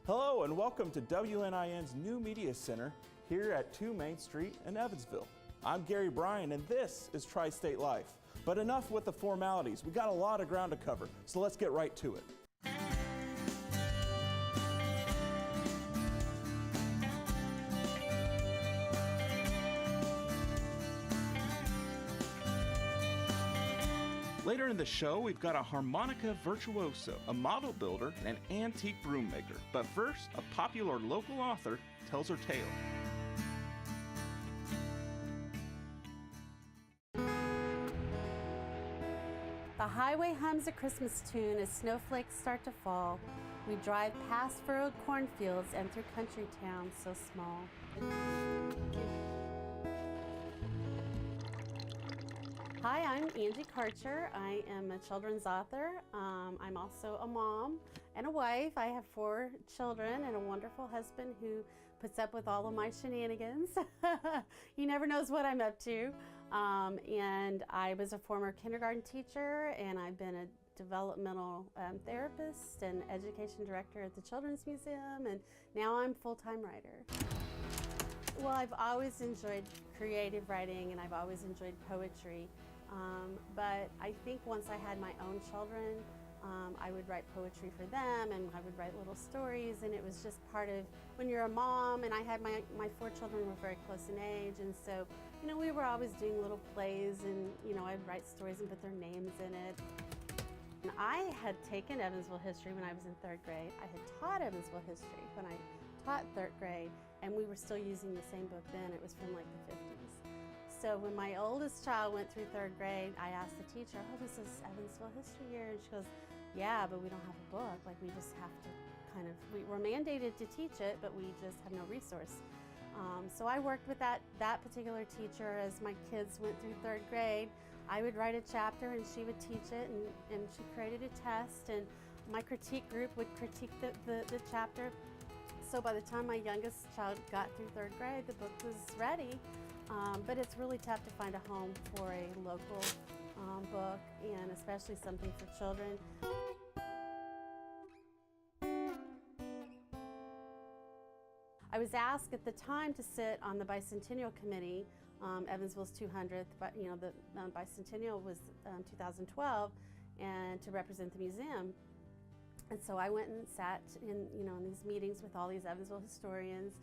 Hello and welcome to WNIN's new media center here at 2 Main Street in Evansville. I'm Gary Bryan and this is Tri-State Life. But enough with the formalities. We got a lot of ground to cover, so let's get right to it. Later in the show, we've got a harmonica virtuoso, a model builder, and an antique broom maker. But first, a popular local author tells her tale. The highway hums a Christmas tune as snowflakes start to fall. We drive past furrowed cornfields and through country towns so small. Hi, I'm Angie Karcher. I am a children's author. I'm also a mom and a wife. I have 4 children and a wonderful husband who puts up with all of my shenanigans. He never knows what I'm up to. And I was a former kindergarten teacher, and I've been a developmental therapist and education director at the Children's Museum, and now I'm a full-time writer. Well, I've always enjoyed creative writing and I've always enjoyed poetry. But I think once I had my own children, I would write poetry for them and I would write little stories, and it was just part of when you're a mom, and I had my 4 children were very close in age, and so, you know, we were always doing little plays, and, you know, I'd write stories and put their names in it. And I had taken Evansville history when I was in 3rd grade. I had taught Evansville history when I taught 3rd grade, and we were still using the same book then. It was from like the 50s. So when my oldest child went through 3rd grade, I asked the teacher, oh, this is Evansville history year, and she goes, yeah, but we don't have a book. Like, we just have to kind of, we were mandated to teach it, but we just have no resource. So I worked with that particular teacher as my kids went through 3rd grade. I would write a chapter and she would teach it, and she created a test, and my critique group would critique the chapter. So by the time my youngest child got through 3rd grade, the book was ready. But it's really tough to find a home for a local book, and especially something for children. I was asked at the time to sit on the Bicentennial Committee. Evansville's 200th, but you know, the Bicentennial was 2012, and to represent the museum. And so I went and sat in, you know, in these meetings with all these Evansville historians.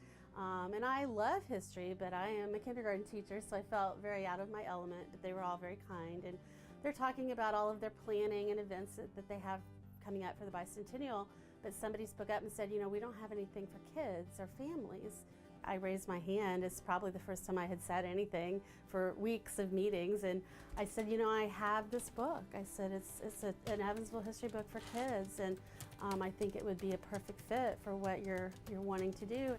And I love history, but I am a kindergarten teacher, so I felt very out of my element, but they were all very kind. And they're talking about all of their planning and events that they have coming up for the Bicentennial, but somebody spoke up and said, you know, we don't have anything for kids or families. I raised my hand. It's probably the first time I had said anything for weeks of meetings, and I said, you know, I have this book. I said it's an Evansville history book for kids, and I think it would be a perfect fit for what you're wanting to do.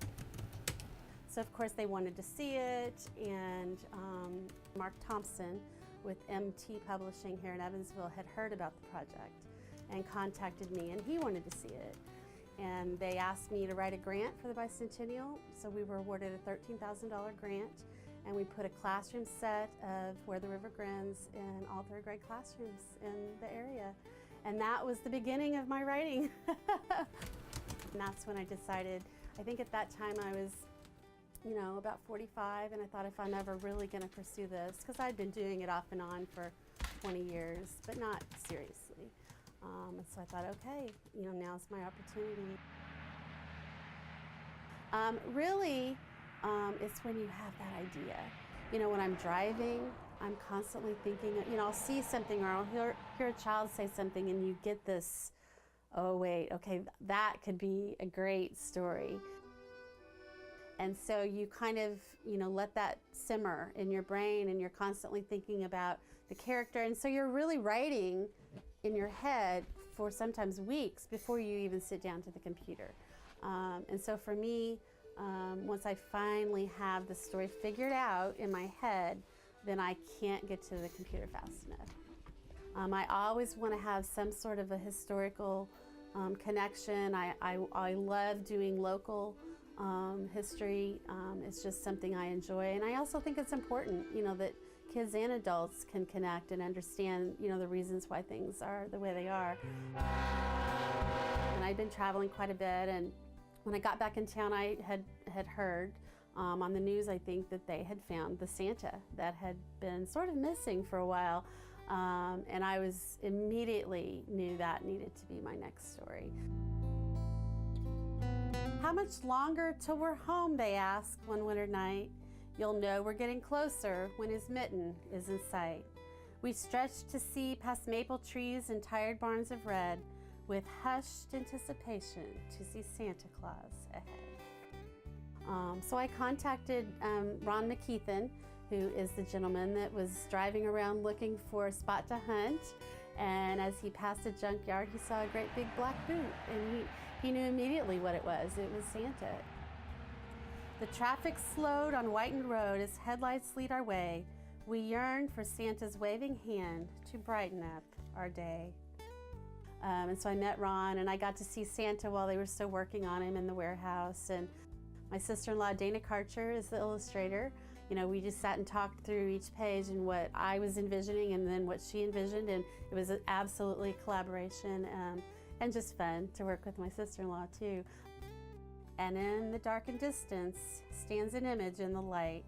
So of course they wanted to see it, and Mark Thompson with MT Publishing here in Evansville had heard about the project and contacted me, and he wanted to see it. And they asked me to write a grant for the Bicentennial, so we were awarded a $13,000 grant, and we put a classroom set of Where the River Grins in all 3rd grade classrooms in the area. And that was the beginning of my writing. And that's when I decided, I think at that time I was, you know, about 45, and I thought, if I'm ever really going to pursue this, because I'd been doing it off and on for 20 years, but not seriously. And so I thought, okay, you know, now's my opportunity. Really, it's when you have that idea. You know, when I'm driving, I'm constantly thinking, you know, I'll see something or I'll hear a child say something, and you get this, oh wait, okay, that could be a great story. And so you kind of, you know, let that simmer in your brain, and you're constantly thinking about the character. And so you're really writing in your head for sometimes weeks before you even sit down to the computer. And so for me, once I finally have the story figured out in my head, then I can't get to the computer fast enough. I always want to have some sort of a historical connection. I love doing local history. It's just something I enjoy, and I also think it's important, you know, that kids and adults can connect and understand, you know, the reasons why things are the way they are. And I've been traveling quite a bit, and When I got back in town, I had heard on the news, I think, that they had found the Santa that had been sort of missing for a while. And I immediately knew that needed to be my next story. How much longer till we're home, they ask one winter night. You'll know we're getting closer when his mitten is in sight. We stretch to see past maple trees and tired barns of red, with hushed anticipation to see Santa Claus ahead. So I contacted Ron McKeithen, who is the gentleman that was driving around looking for a spot to hunt. And as he passed a junkyard, he saw a great big black boot, and he knew immediately what it was. It was Santa. The traffic slowed on Whitened Road as headlights lead our way. We yearn for Santa's waving hand to brighten up our day. And so I met Ron, and I got to see Santa while they were still working on him in the warehouse. And my sister-in-law, Dana Karcher, is the illustrator. You know, we just sat and talked through each page and what I was envisioning and then what she envisioned, and it was absolutely a collaboration and just fun to work with my sister-in-law too. And in the darkened distance stands an image in the light.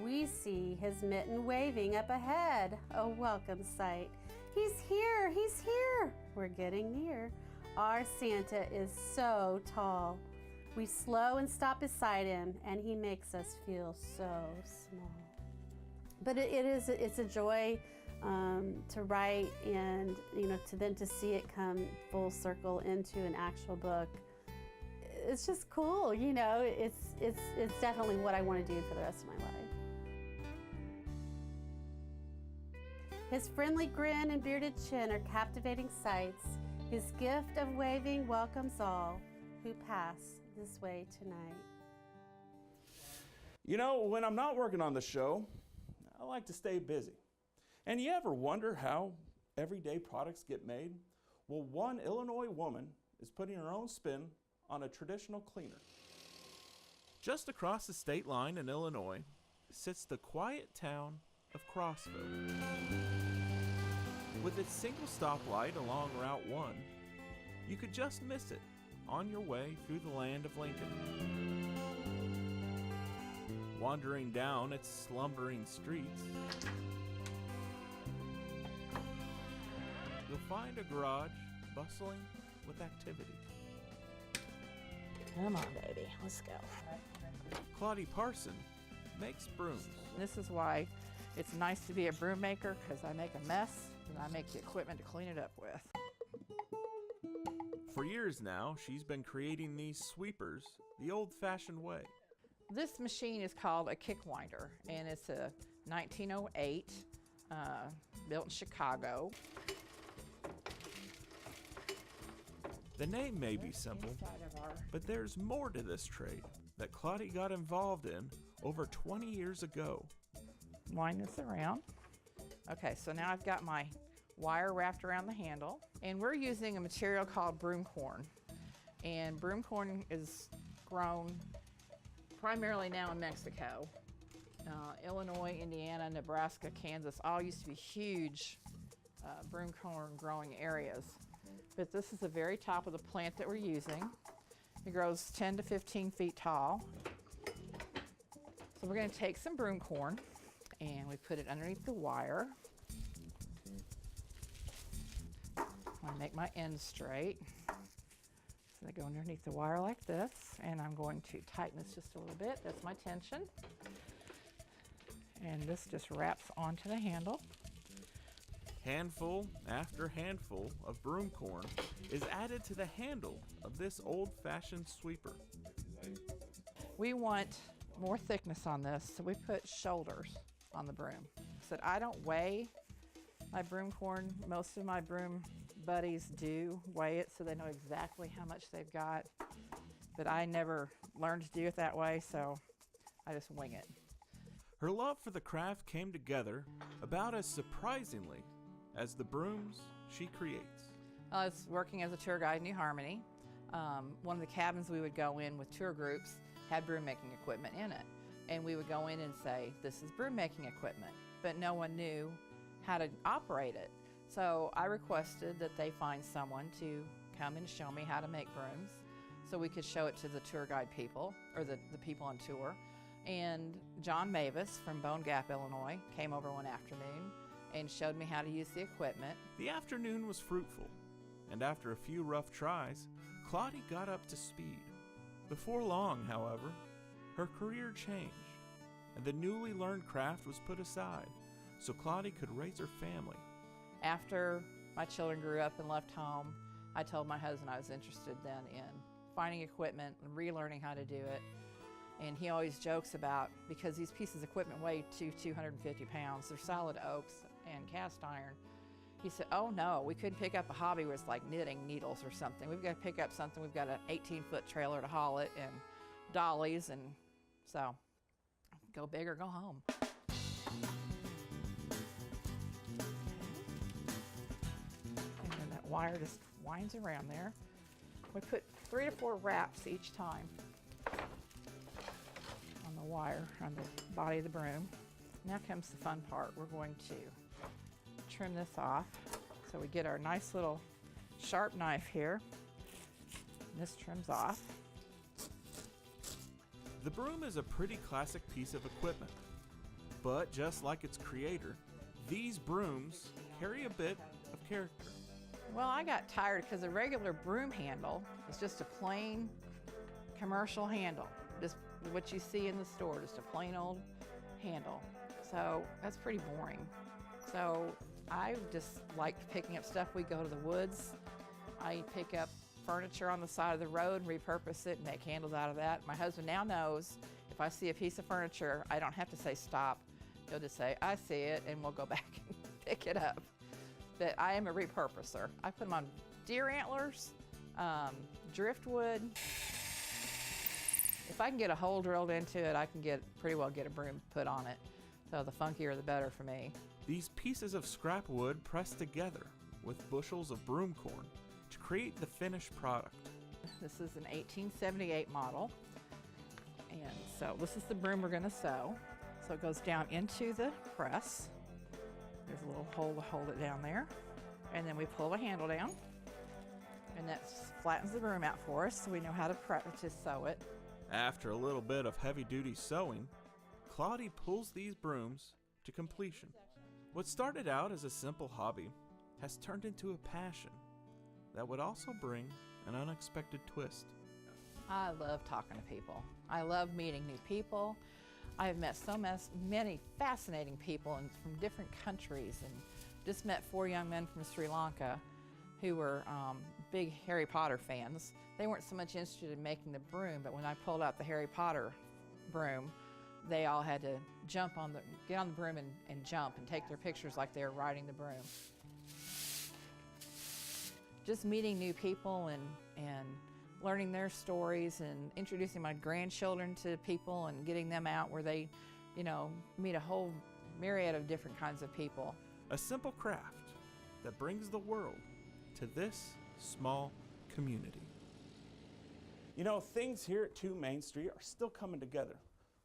We see his mitten waving up ahead, a welcome sight. He's here, he's here, we're getting near. Our Santa is so tall. We slow and stop beside him, and he makes us feel so small. But it's a joy to write, and to see it come full circle into an actual book. It's just cool, It's definitely what I want to do for the rest of my life. His friendly grin and bearded chin are captivating sights. His gift of waving welcomes all who pass this way tonight. When I'm not working on the show, I like to stay busy. And you ever wonder how everyday products get made? Well, one Illinois woman is putting her own spin on a traditional cleaner. Just across the state line in Illinois sits the quiet town of Crossville. With its single stoplight along Route 1, you could just miss it on your way through the land of Lincoln. Wandering down its slumbering streets, you'll find a garage bustling with activity. Come on, baby, let's go. Claudie Parson makes brooms. This is why it's nice to be a broom maker, because I make a mess and I make the equipment to clean it up with. For years now, she's been creating these sweepers the old-fashioned way. This machine is called a kick winder, and it's a 1908, built in Chicago. The name may be simple, but there's more to this trade that Claudie got involved in over 20 years ago. Wind this around. Okay, so now I've got my wire wrapped around the handle, and we're using a material called broom corn. And broom corn is grown primarily now in Mexico. Illinois, Indiana, Nebraska, Kansas all used to be huge broom corn growing areas. But this is the very top of the plant that we're using. It grows 10 to 15 feet tall. So we're going to take some broom corn and we put it underneath the wire. I make my ends straight. So they go underneath the wire like this, and I'm going to tighten this just a little bit. That's my tension. And this just wraps onto the handle. Handful after handful of broom corn is added to the handle of this old-fashioned sweeper. We want more thickness on this, so we put shoulders on the broom. So I don't weigh my broom corn. Most of my broom buddies do weigh it so they know exactly how much they've got, but I never learned to do it that way, so I just wing it. Her love for the craft came together about as surprisingly as the brooms she creates. I was working as a tour guide in New Harmony. One of the cabins we would go in with tour groups had broom making equipment in it, and we would go in and say, this is broom making equipment, but no one knew how to operate it. So I requested that they find someone to come and show me how to make brooms. so we could show it to the tour guide people, or the people on tour. And John Mavis from Bone Gap, Illinois, came over one afternoon and showed me how to use the equipment. The afternoon was fruitful, and after a few rough tries, Claudie got up to speed. Before long, however, her career changed, and the newly learned craft was put aside so Claudie could raise her family. After my children grew up and left home, I told my husband I was interested then in finding equipment and relearning how to do it. And he always jokes about, because these pieces of equipment weigh 250 pounds, they're solid oaks and cast iron. He said, oh no, we couldn't pick up a hobby where it's like knitting needles or something. We've got to pick up something. We've got an 18-foot trailer to haul it and dollies, and so go big or go home. And then that wire just winds around there. We put 3 to 4 wraps each time on the wire, on the body of the broom. Now comes the fun part. We're going to trim this off. So we get our nice little sharp knife here. And this trims off. The broom is a pretty classic piece of equipment, but just like its creator, these brooms carry a bit of character. Well, I got tired because a regular broom handle is just a plain commercial handle. Just what you see in the store, just a plain old handle. So that's pretty boring. So I just liked picking up stuff. We go to the woods. I pick up furniture on the side of the road and repurpose it and make handles out of that. My husband now knows if I see a piece of furniture, I don't have to say stop. He'll just say, I see it, and we'll go back and pick it up. But I am a repurposer. I put them on deer antlers, driftwood. If I can get a hole drilled into it, I can pretty well get a broom put on it. So the funkier the better for me. These pieces of scrap wood pressed together with bushels of broom corn to create the finished product. This is an 1878 model. And so this is the broom we're gonna sew. So it goes down into the press. There's a little hole to hold it down there. And then we pull the handle down. And that flattens the broom out for us so we know how to sew it. After a little bit of heavy-duty sewing, Claudie pulls these brooms to completion. What started out as a simple hobby has turned into a passion that would also bring an unexpected twist. I love talking to people. I love meeting new people. I have met so many fascinating people from different countries, and just met 4 young men from Sri Lanka who were big Harry Potter fans. They weren't so much interested in making the broom, but when I pulled out the Harry Potter broom, they all had to get on the broom and jump and take their pictures like they were riding the broom. Just meeting new people and learning their stories and introducing my grandchildren to people and getting them out where they, meet a whole myriad of different kinds of people. A simple craft that brings the world to this small community. Things here at 2 Main Street are still coming together.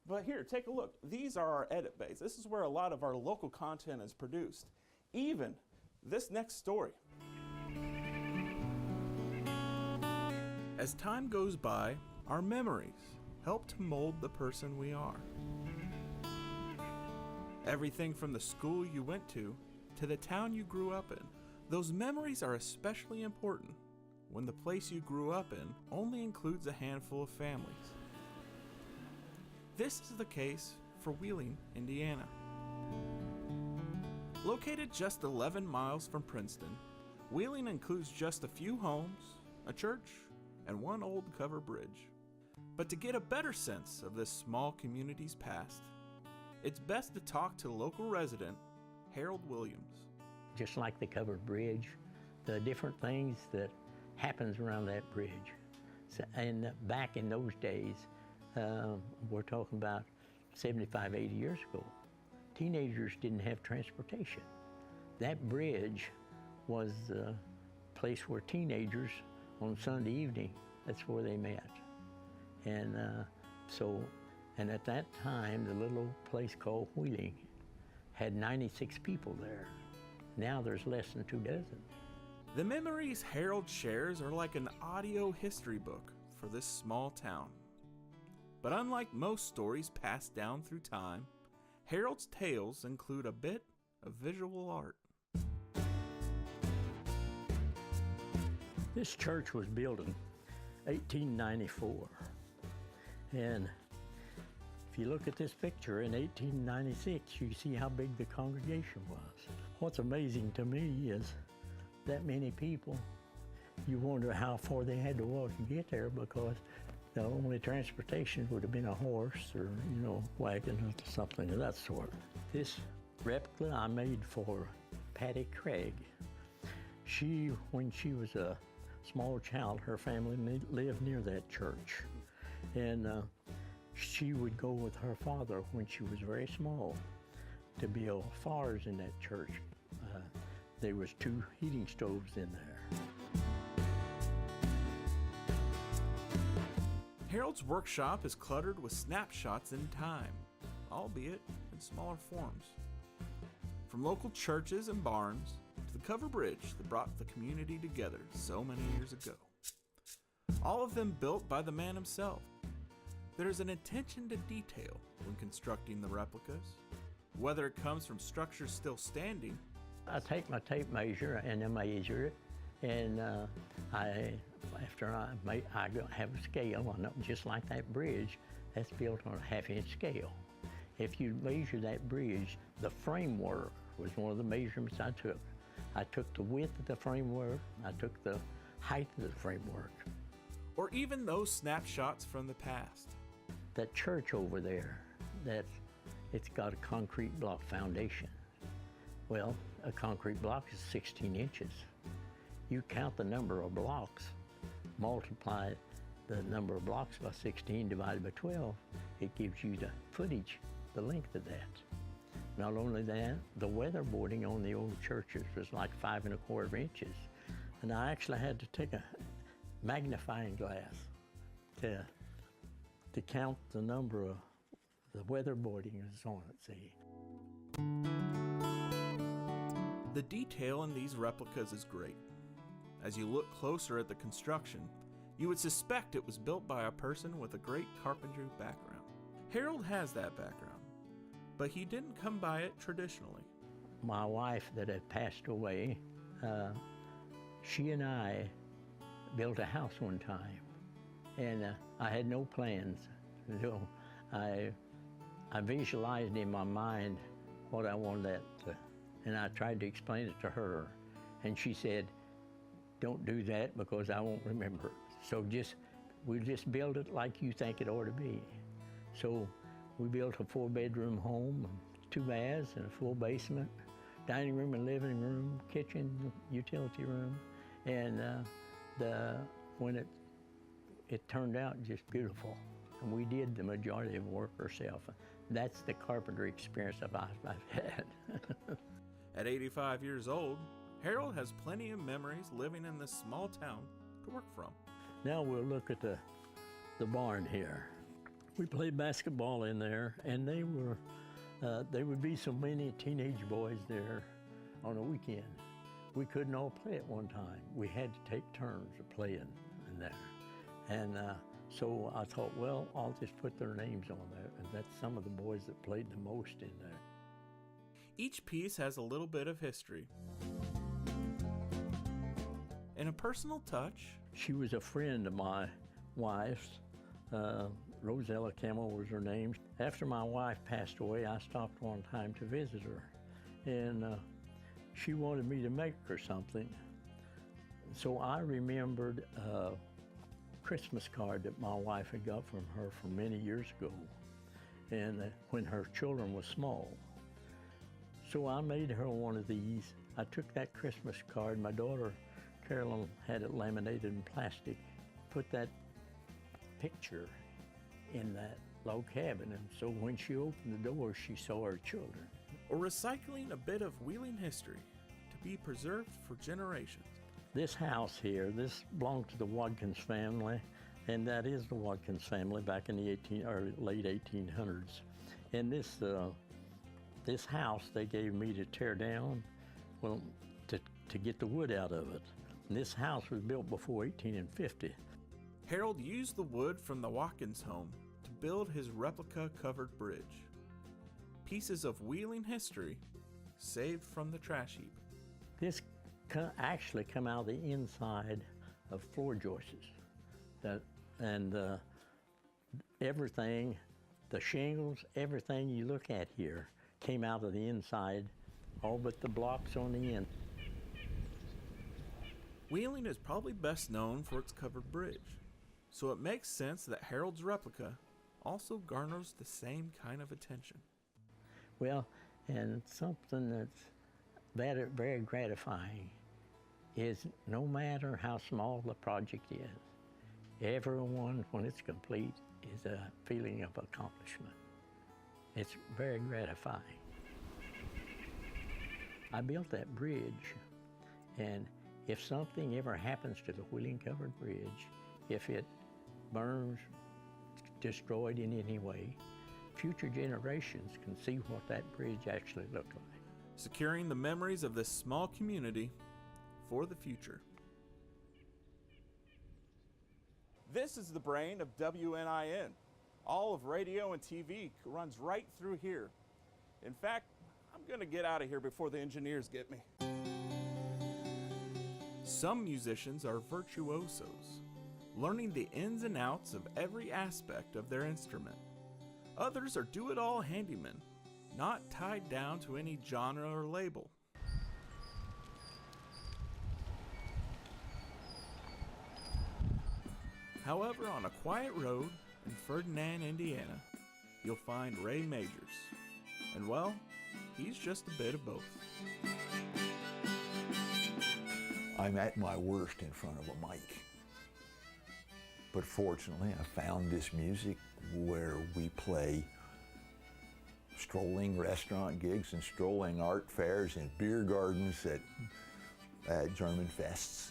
But here, take a look. These are our edit bays. This is where a lot of our local content is produced. Even this next story. As time goes by, our memories help to mold the person we are. Everything from the school you went to the town you grew up in. Those memories are especially important when the place you grew up in only includes a handful of families. This is the case for Wheeling, Indiana. Located just 11 miles from Princeton, Wheeling includes just a few homes, a church, and one old covered bridge. But to get a better sense of this small community's past, it's best to talk to local resident Harold Williams. Just like the covered bridge, the different things that happens around that bridge. So, and back in those days, we're talking about 75, 80 years ago, teenagers didn't have transportation. That bridge was the place where teenagers on Sunday evening, that's where they met. And and at that time, the little place called Wheeling had 96 people there. Now there's less than 2 dozen. The memories Harold shares are like an audio history book for this small town. But unlike most stories passed down through time, Harold's tales include a bit of visual art. This church was built in 1894, and if you look at this picture in 1896, you see how big the congregation was. What's amazing to me is that many people, you wonder how far they had to walk to get there, because the only transportation would have been a horse or, wagon or something of that sort. This replica I made for Patty Craig. When she was a small child, her family lived near that church. And she would go with her father when she was very small to build fires in that church. There was 2 heating stoves in there. Harold's workshop is cluttered with snapshots in time, albeit in smaller forms. From local churches and barns to the cover bridge that brought the community together so many years ago. All of them built by the man himself. There's an attention to detail when constructing the replicas, whether it comes from structures still standing. I take my tape measure and I measure it, and after I have a scale, just like that bridge, that's built on a 1/2-inch scale. If you measure that bridge, the framework was one of the measurements I took. I took the width of the framework, I took the height of the framework. Or even those snapshots from the past. That church over there, it's got a concrete block foundation. Well, a concrete block is 16 inches. You count the number of blocks, multiply the number of blocks by 16 divided by 12, it gives you the footage, the length of that. Not only that, the weatherboarding on the old churches was like 5 1/4 inches. And I actually had to take a magnifying glass to count the number of the weatherboarding that's on it, see. The detail in these replicas is great. As you look closer at the construction, you would suspect it was built by a person with a great carpentry background. Harold has that background, but he didn't come by it traditionally. My wife that had passed away, she and I built a house one time, and I had no plans. So I visualized in my mind what I wanted that to, and I tried to explain it to her, and she said, "Don't do that because I won't remember. So we'll just build it like you think it ought to be." So we built a 4-bedroom home, 2 baths and a full basement, dining room and living room, kitchen, utility room, and when it turned out just beautiful. And we did the majority of the work ourselves. That's the carpentry experience I've had. At 85 years old, Harold has plenty of memories living in this small town to work from. Now we'll look at the barn here. We played basketball in there, and there would be so many teenage boys there on a weekend. We couldn't all play at one time. We had to take turns of playing in there. And so I thought, well, I'll just put their names on there, and that's some of the boys that played the most in there. Each piece has a little bit of history. And a personal touch. She was a friend of my wife's. Rosella Campbell was her name. After my wife passed away, I stopped one time to visit her. And she wanted me to make her something. So I remembered a Christmas card that my wife had got from her from many years ago, and when her children were small. So I made her one of these. I took that Christmas card, my daughter Carolyn had it laminated in plastic, put that picture in that log cabin, and so when she opened the door, she saw her children. Or recycling a bit of Wheeling history to be preserved for generations. This house here, this belonged to the Watkins family, and that is the Watkins family back in the late 1800s. And this house they gave me to tear down, well, to get the wood out of it. And this house was built before 1850. Harold used the wood from the Watkins home to build his replica covered bridge. Pieces of wheeling history saved from the trash heap. This actually come out of the inside of floor joists. Everything, the shingles, everything you look at here came out of the inside, all but the blocks on the end. Wheeling is probably best known for its covered bridge, so it makes sense that Harold's replica also garners the same kind of attention. Well, and something that's very gratifying is no matter how small the project is, everyone, when it's complete, is a feeling of accomplishment. It's very gratifying. I built that bridge, and if something ever happens to the wheeling covered bridge, if it burns, destroyed in any way, future generations can see what that bridge actually looked like. Securing the memories of this small community for the future. This is the brain of WNIN. All of radio and TV runs right through here. In fact, I'm gonna get out of here before the engineers get me. Some musicians are virtuosos, learning the ins and outs of every aspect of their instrument. Others are do-it-all handymen, not tied down to any genre or label. However, on a quiet road in Ferdinand, Indiana, you'll find Ray Majors. And well, he's just a bit of both. I'm at my worst in front of a mic. But fortunately, I found this music where we play strolling restaurant gigs and strolling art fairs and beer gardens at German fests,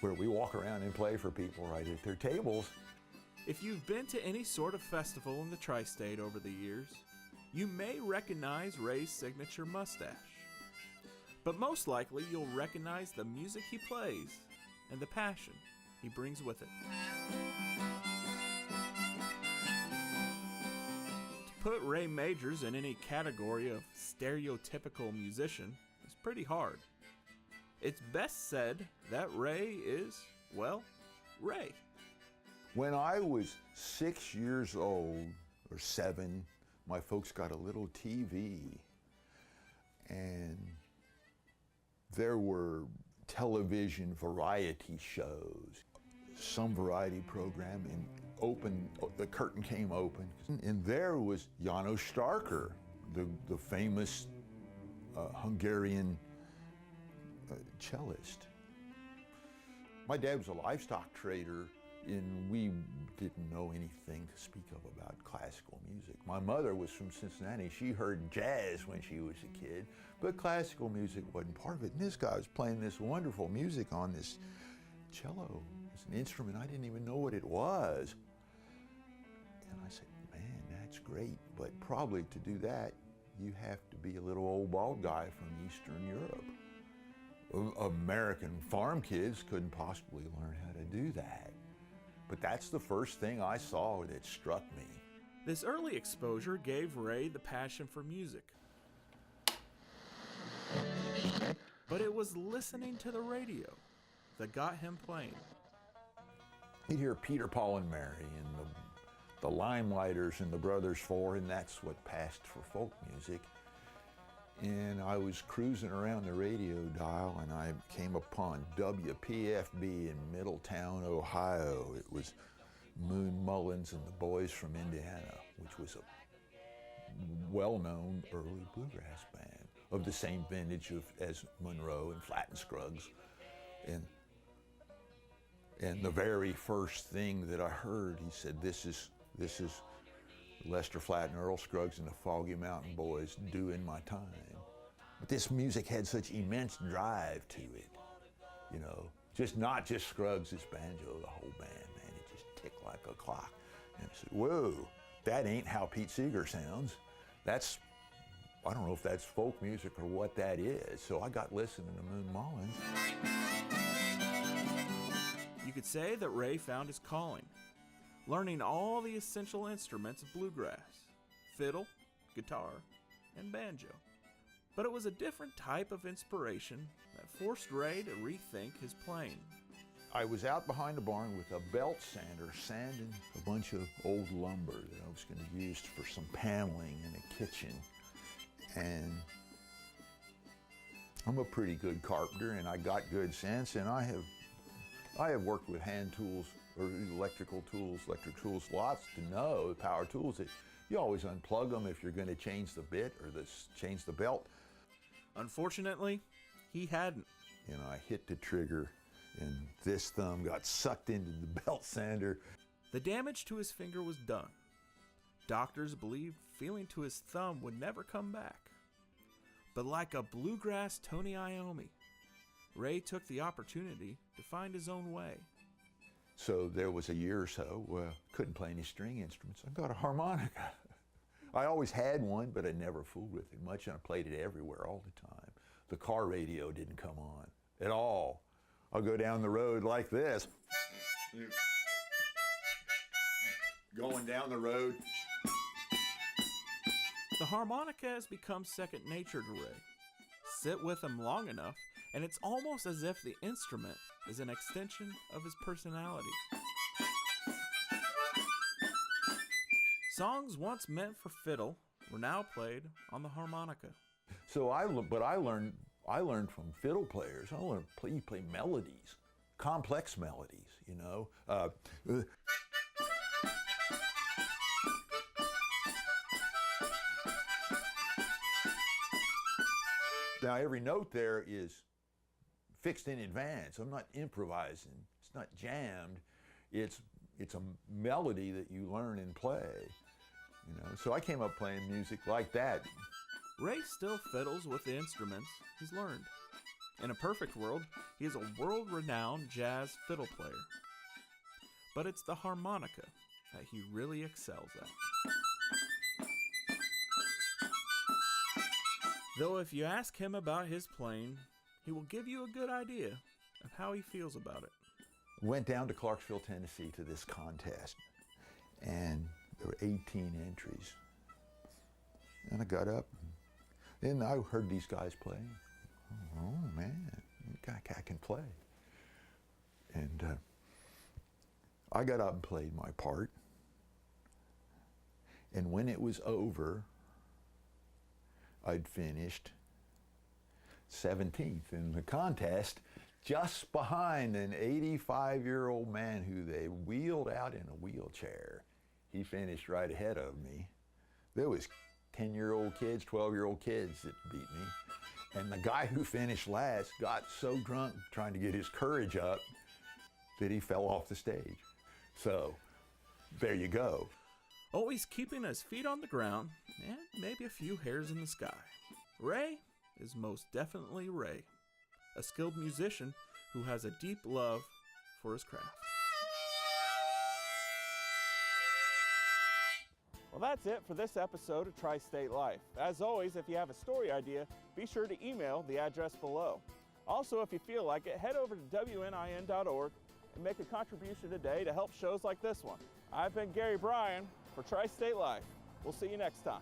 where we walk around and play for people right at their tables. If you've been to any sort of festival in the tri-state over the years, you may recognize Ray's signature mustache. But most likely you'll recognize the music he plays and the passion he brings with it. To put Ray Majors in any category of stereotypical musician is pretty hard. It's best said that Ray is, well, Ray. When I was 6 years old, or 7, my folks got a little TV, and there were television variety shows. Some variety program, and the curtain came open, and there was János Starker, the famous Hungarian cellist. My dad was a livestock trader, and we didn't know anything to speak of about classical music. My mother was from Cincinnati. She heard jazz when she was a kid, but classical music wasn't part of it. And this guy was playing this wonderful music on this cello. It's an instrument I didn't even know what it was. And I said, man, that's great, but probably to do that, you have to be a little old bald guy from Eastern Europe. American farm kids couldn't possibly learn how to do that. But that's the first thing I saw that struck me. This early exposure gave Ray the passion for music. But it was listening to the radio that got him playing. You'd hear Peter, Paul, and Mary, and the Limelighters and the Brothers Four, and that's what passed for folk music. And I was cruising around the radio dial, and I came upon WPFB in Middletown, Ohio. It was Moon Mullins and the Boys from Indiana, which was a well-known early bluegrass band of the same vintage as Monroe and Flatt and Scruggs. And the very first thing that I heard, he said, this is Lester Flatt and Earl Scruggs and the Foggy Mountain Boys doing my time. But this music had such immense drive to it, you know, not just Scruggs' banjo, the whole band, man, it just ticked like a clock. And I said, whoa, that ain't how Pete Seeger sounds. I don't know if that's folk music or what that is. So I got listening to Moon Mullins. You could say that Ray found his calling, learning all the essential instruments of bluegrass: fiddle, guitar, and banjo. But it was a different type of inspiration that forced Ray to rethink his playing. I was out behind the barn with a belt sander, sanding a bunch of old lumber that I was going to use for some paneling in a kitchen. And I'm a pretty good carpenter, and I got good sense, and I have worked with hand tools or electric tools lots to know the power tools that you always unplug them if you're going to change the bit or change the belt. Unfortunately, he hadn't. You know, I hit the trigger and this thumb got sucked into the belt sander. The damage to his finger was done. Doctors believed feeling to his thumb would never come back. But like a bluegrass Tony Iommi, Ray took the opportunity to find his own way. So there was a year or so where I couldn't play any string instruments. I got a harmonica. I always had one, but I never fooled with it much, and I played it everywhere all the time. The car radio didn't come on at all. I'll go down the road like this. Going down the road. The harmonica has become second nature to Ray. Sit with him long enough, and it's almost as if the instrument is an extension of his personality. Songs once meant for fiddle were now played on the harmonica. So I learned from fiddle players. I learned to play melodies, complex melodies, you know. Now every note there is fixed in advance. I'm not improvising. It's not jammed. It's a melody that you learn and play. You know, so I came up playing music like that. Ray still fiddles with the instruments he's learned. In a perfect world, he is a world-renowned jazz fiddle player. But it's the harmonica that he really excels at. Though if you ask him about his playing, he will give you a good idea of how he feels about it. Went down to Clarksville, Tennessee to this contest, and there were 18 entries. And I got up, and I heard these guys playing. Oh man, I can play. And I got up and played my part. And when it was over, I'd finished 17th in the contest, just behind an 85-year-old man who they wheeled out in a wheelchair. He finished right ahead of me. There was 10-year-old kids, 12-year-old kids that beat me. And the guy who finished last got so drunk trying to get his courage up that he fell off the stage. So there you go. Always keeping his feet on the ground and maybe a few hairs in the sky. Ray is most definitely Ray, a skilled musician who has a deep love for his craft. Well, that's it for this episode of Tri-State Life. As always, if you have a story idea, be sure to email the address below. Also, if you feel like it, head over to WNIN.org and make a contribution today to help shows like this one. I've been Gary Bryan for Tri-State Life. We'll see you next time.